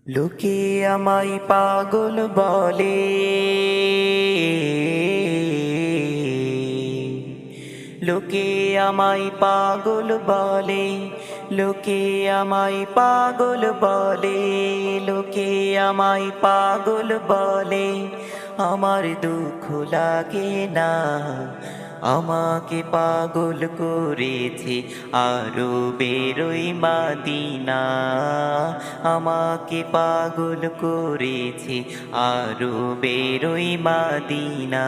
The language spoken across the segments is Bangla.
লোকে আমায় পাগল বলে, লোকে আমায় পাগল বলে, লোকে আমায় পাগল বলে, লোকে আমায় পাগল বলে। আমার দুঃখ লাগে না, আমাকে পাগল করেছে আরো বেরোই মাদিনা। আমাকে পাগল করেছে আরো বেরোই মাদিনা।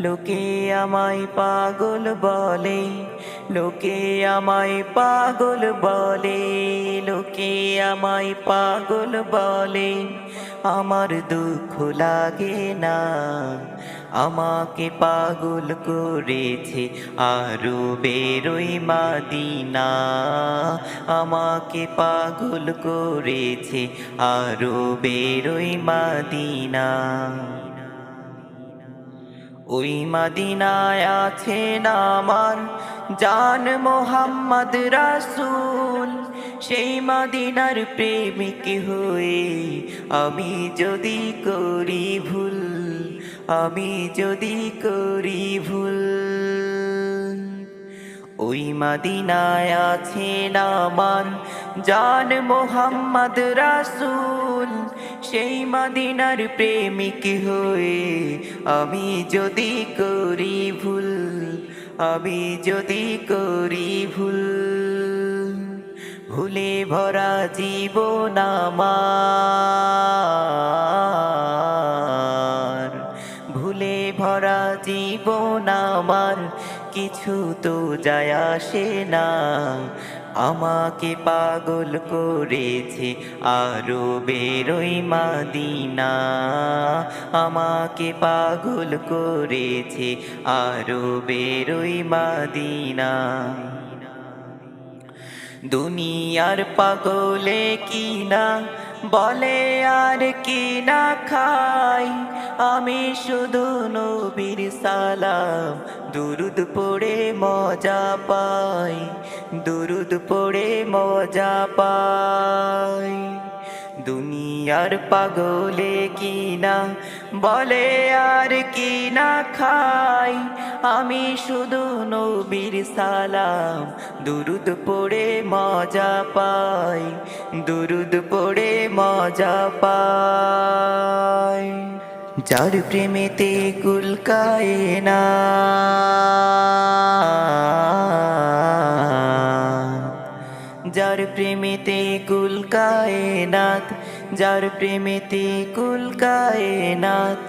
লোকে আমায় পাগল বলে, লোকে আমায় পাগল বলে, লোকে আমায় পাগল বলে। আমার দুঃখ লাগে না, আমাকে পাগল করেছে আরো বেরোই মাদিনা। আমাকে পাগল করেছে আরো বেরোই মাদিনা। ওই মাদিনায় আছেন আমার জান মোহাম্মদ রাসূল। সেই মাদিনার প্রেমিক হয়ে আমি যদি করি ভুল, আমি যদি করি ভুল। ওই মাদিনায় আছেন আমার জান মোহাম্মদ রাসূল। সেই মাদিনার প্রেমিক হয়ে আমি যদি করি ভুল, আমি যদি করি ভুল। ভুলে ভরা জীবন আমার, ভুলে ভরা জীবন আমার, কিছু তো যায় আসে না। আমাকে পাগল করেছে আরো বেরোই মাদিনা। আমাকে পাগল করেছে আরো বেরোই মাদিনা। দুনিয়ার পাগলে কিনা বলে আর কিনা খাই, আমি শুধু নবীর সালাম দুরুদ পড়ে মজা পাই, দুরুদ পড়ে মজা পাই। দুনিয়ার পাগলে কিনা বলে আর কিনা খাই, আমি শুধু নবীর সালাম দুরুদ পড়ে মজা পাই, দুরুদ পড়ে মজা পাই। যার প্রেমেতে কুল কায়না, যার প্রেমেতে কুল কায়নাত, যার প্রেমেতে কুল কায়নাত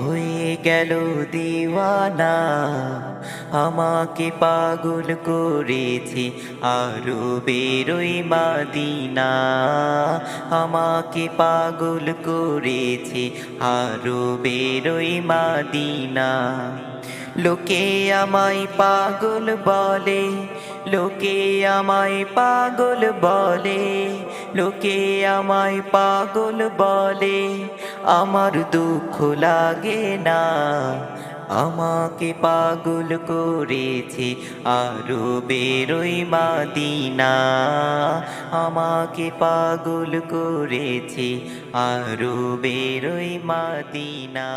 হয়ে গেল দিওয়ানা। আমাকে পাগল করেছে আরো বেরোই মাদিনা। আমাকে পাগল করেছে আরো বেরোই মাদিনা। লোকে আমায় পাগল বলে, লোকে আমায় পাগল বলে, লোকে আমায় পাগল বলে। আমার দুঃখ লাগে না, আমাকে পাগল করেছে আরো বেরোই মাদিনা। আমাকে পাগল করেছে আরো বেরোই মাদিনা।